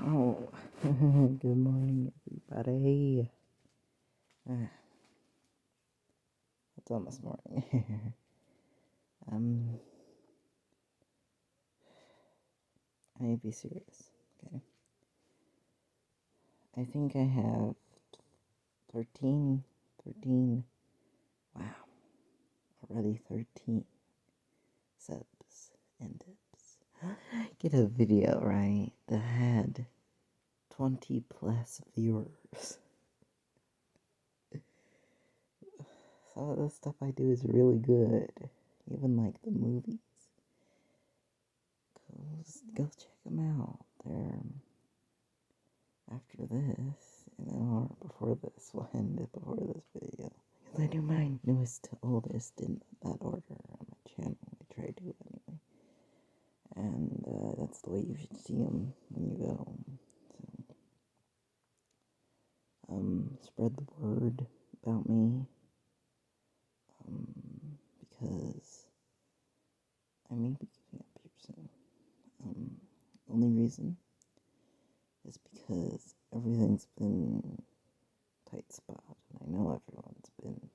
Oh, good morning, everybody. Uh, it's almost morning. um, I need to be serious, okay? I think I have 13, wow, already 13 subs and dips. Get a video, right, that had 20 plus viewers. Some of the stuff I do is really good, even like the movies. Go check them out. They're after this, or before this. We'll end it before this video. Because I do my newest to oldest in that order on my channel. I try to anyway. And that's the way you should see them when you go. So, spread the word about me. Because I may be giving up here soon. Only reason is because everything's been tight spot, and I know everyone's been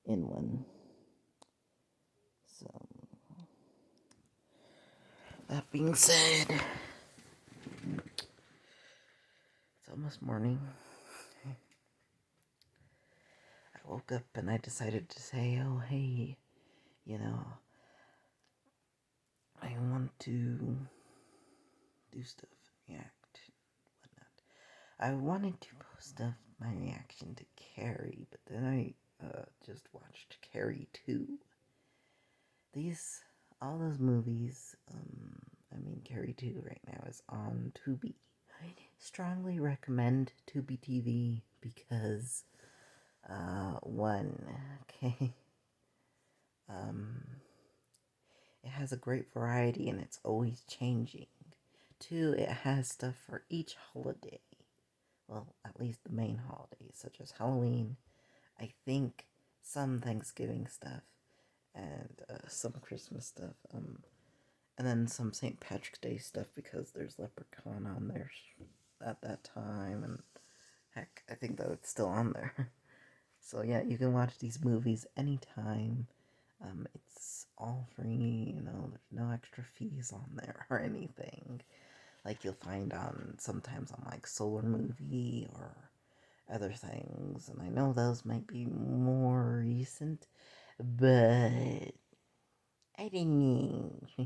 in one. So, that being said, it's almost morning. I woke up and I decided to say, oh, hey, I want to do stuff, react, whatnot. I wanted to post my reaction to Carrie, but then I just watched Carrie 2. All those movies, Carrie 2 right now is on Tubi. I strongly recommend Tubi TV because, one, okay, it has a great variety and it's always changing. Two, it has stuff for each holiday. Well, at least the main holidays, such as Halloween, I think some Thanksgiving stuff, and some Christmas stuff, and then some St. Patrick's Day stuff because there's Leprechaun on there at that time, and heck, I think that it's still on there. So yeah, you can watch these movies anytime. It's all free, there's no extra fees on there or anything. Like you'll find sometimes on like Solar Movie or other things. And I know those might be more recent, but I didn't know. I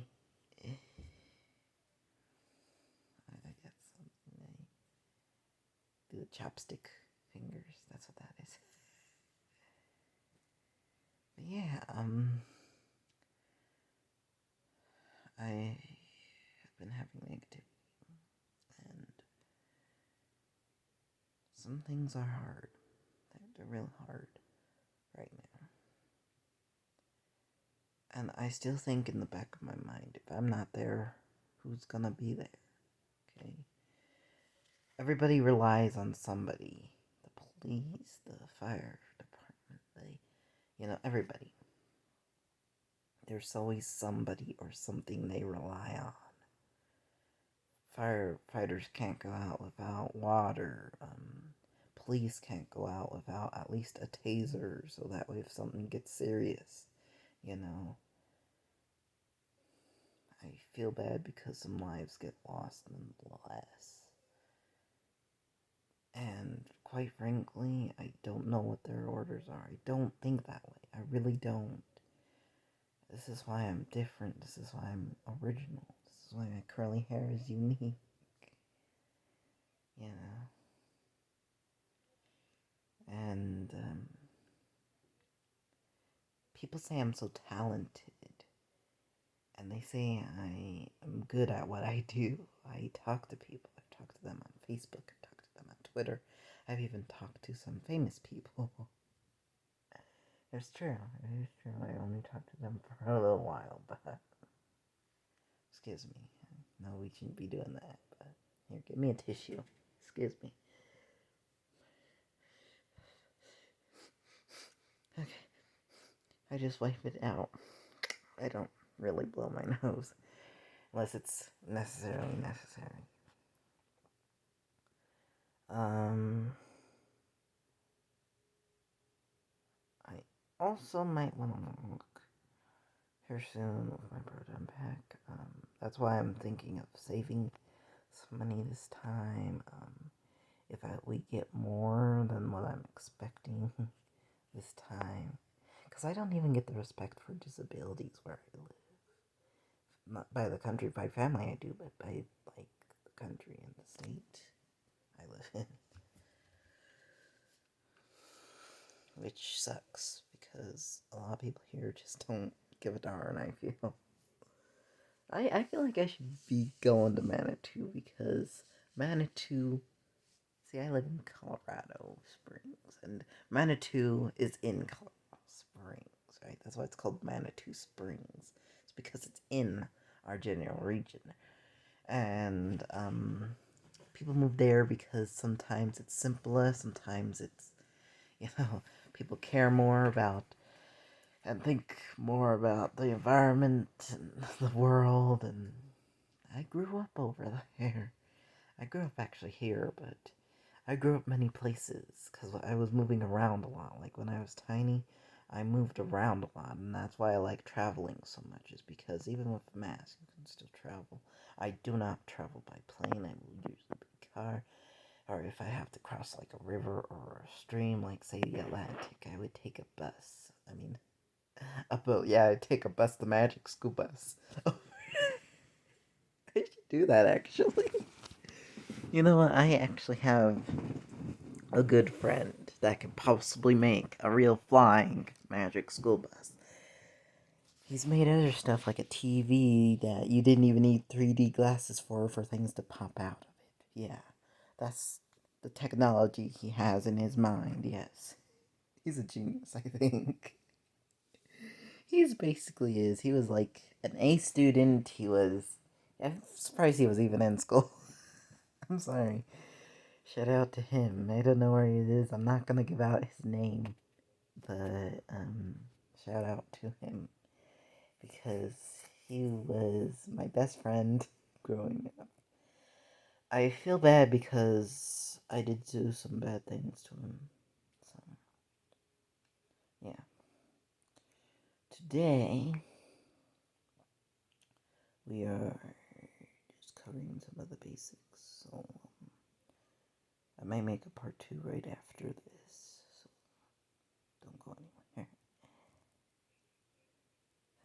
got something. Do the chapstick fingers. That's what that is. But yeah, I have been having negativity, and some things are hard. They're real hard right now. And I still think in the back of my mind, if I'm not there, who's gonna be there? Okay? Everybody relies on somebody. The police, the fire department, everybody. There's always somebody or something they rely on. Firefighters can't go out without water. Police can't go out without at least a taser, so that way if something gets serious, I feel bad because some lives get lost nonetheless. And quite frankly, I don't know what their orders are. I don't think that way. I really don't. This is why I'm different. This is why I'm original. This is why my curly hair is unique. And people say I'm so talented. And they say I am good at what I do. I talk to people. I've talked to them on Facebook. I've talked to them on Twitter. I've even talked to some famous people. It's true. I only talked to them for a little while, but excuse me. No, we shouldn't be doing that. But here, give me a tissue. Excuse me. Okay. I just wipe it out. I don't really blow my nose unless it's necessarily necessary. Um, I also might want to look here soon with my proton pack. That's why I'm thinking of saving some money this time. If we get more than what I'm expecting this time. Because I don't even get the respect for disabilities where I live. Not by the country, by family I do, but by, like, the country and the state I live in. Which sucks, because a lot of people here just don't give a darn, I feel. I feel like I should be going to Manitou, because Manitou... See, I live in Colorado Springs, and Manitou is in Colorado Springs, right? That's why it's called Manitou Springs. It's because it's in our general region. And, people move there because sometimes it's simpler, sometimes it's, people care more about and think more about the environment and the world, and I grew up over there. I grew up actually here, but I grew up many places because I was moving around a lot. Like when I was tiny, I moved around a lot, and that's why I like traveling so much, is because even with a mask, you can still travel. I do not travel by plane. I will usually by car, or if I have to cross like a river or a stream, like say the Atlantic, I would take a bus. I mean, a boat. Yeah, I'd take a bus, the Magic School Bus. I should do that actually. You know what? I actually have a good friend that can possibly make a real flying Magic School Bus. He's made other stuff like a TV that you didn't even need 3D glasses for things to pop out of it. Yeah, that's the technology he has in his mind, yes. He's a genius, I think. He's basically is. He was like an A student. I'm surprised he was even in school. I'm sorry. Shout out to him. I don't know where he is. I'm not gonna give out his name. But, shout out to him. Because he was my best friend growing up. I feel bad because I did do some bad things to him. So, yeah. Today, we are just covering some of the basics. So, I might make a part 2 right after this. So, don't go anywhere.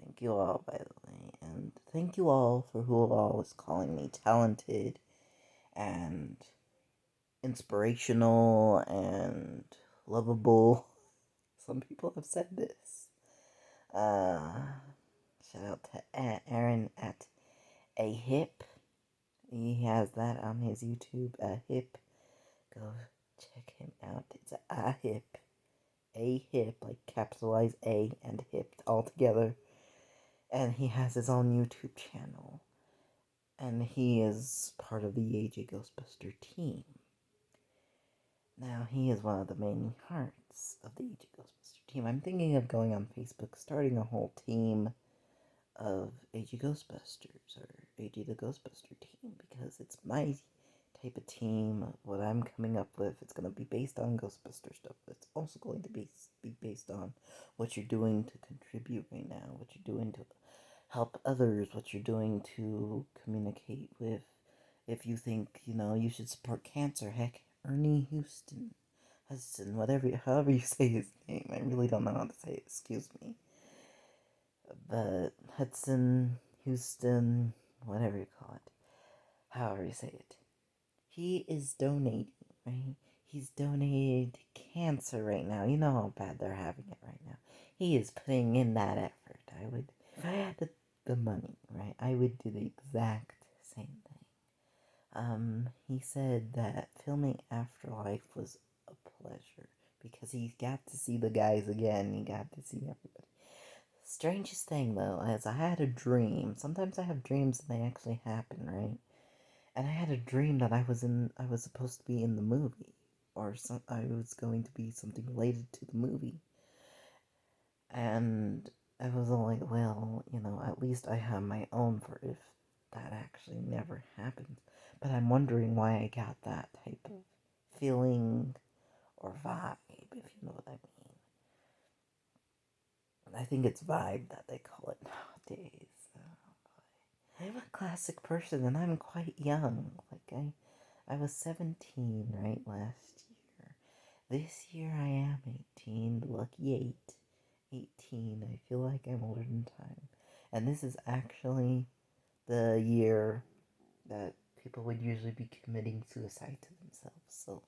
Thank you all, by the way. And thank you all for who all is calling me talented and inspirational and lovable. Some people have said this. Shout out to Aaron at A Hip. He has that on his YouTube. A Hip. Go check him out. It's A Hip. A Hip, like capitalize A and Hip all together. And he has his own YouTube channel. And he is part of the AJ Ghostbuster team. Now, he is one of the main hearts of the AJ Ghostbuster team. I'm thinking of going on Facebook, starting a whole team of AG Ghostbusters, or AG the Ghostbuster team, because it's my type of team, what I'm coming up with. It's going to be based on Ghostbuster stuff, but it's also going to be based on what you're doing to contribute right now, what you're doing to help others, what you're doing to communicate with. If you think, you should support cancer, heck, Ernie Hudson, however you say his name. I really don't know how to say it, excuse me. But Hudson, Houston, whatever you call it, however you say it, he is donating, right? He's donated to cancer right now. You know how bad they're having it right now. He is putting in that effort. If I had the money, right, I would do the exact same thing. He said that filming Afterlife was a pleasure because he got to see the guys again. He got to see everybody. Strangest thing, though, is I had a dream. Sometimes I have dreams and they actually happen, right? And I had a dream that I was supposed to be in the movie, or I was going to be something related to the movie. And I was all like, well, at least I have my own for if that actually never happens. But I'm wondering why I got that type of feeling or vibe, if you know what I mean. I think it's vibe that they call it nowadays. I'm a classic person and I'm quite young. Like I was 17, right, last year. This year I am 18, the lucky 18. I feel like I'm older than time. And this is actually the year that people would usually be committing suicide to themselves. So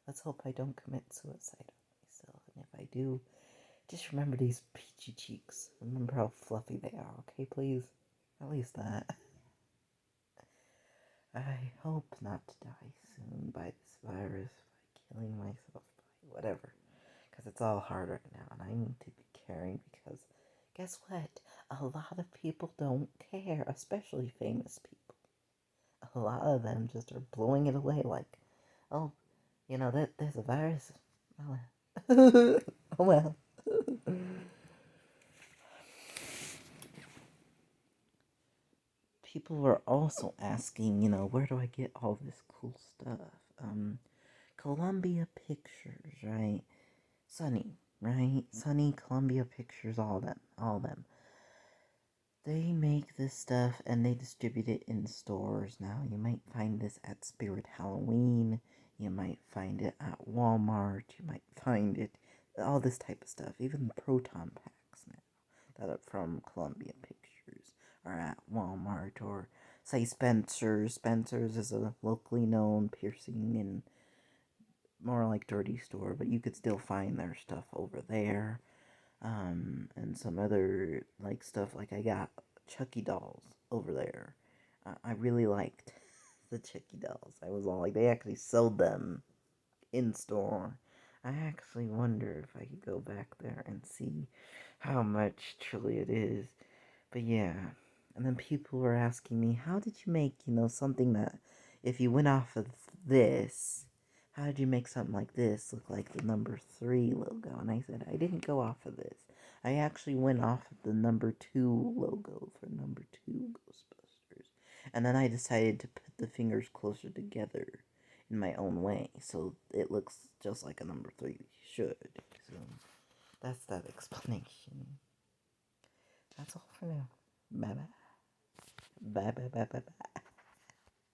let's hope I don't commit suicide on myself. And if I do, just remember these peachy cheeks. Remember how fluffy they are, okay, please? At least that. I hope not to die soon by this virus, by killing myself, by whatever. Because it's all hard right now, and I need to be caring because guess what? A lot of people don't care, especially famous people. A lot of them just are blowing it away like, oh, that there's a virus. Oh well. Oh well. People were also asking, where do I get all this cool stuff? Columbia Pictures, right? Sunny, right? Sunny, Columbia Pictures, all them. They make this stuff and they distribute it in stores now. You might find this at Spirit Halloween. You might find it at Walmart. You might find it, all this type of stuff. Even proton packs now that are from Columbia Pictures are at Walmart or say Spencer's. Spencer's is a locally known piercing and more like dirty store, but you could still find their stuff over there. And some other like stuff. Like I got Chucky dolls over there. I really liked the Chucky dolls. I was all like, they actually sold them in store. I actually wonder if I could go back there and see how much truly it is. But yeah, and then people were asking me, how did you make, something that if you went off of this, how did you make something like this look like the number 3 logo? And I said, I didn't go off of this. I actually went off of the number 2 logo for number 2 Ghostbusters. And then I decided to put the fingers closer together in my own way, so it looks just like a number 3 should. So that's that explanation. That's all for now. Bye bye. Bye bye bye bye bye.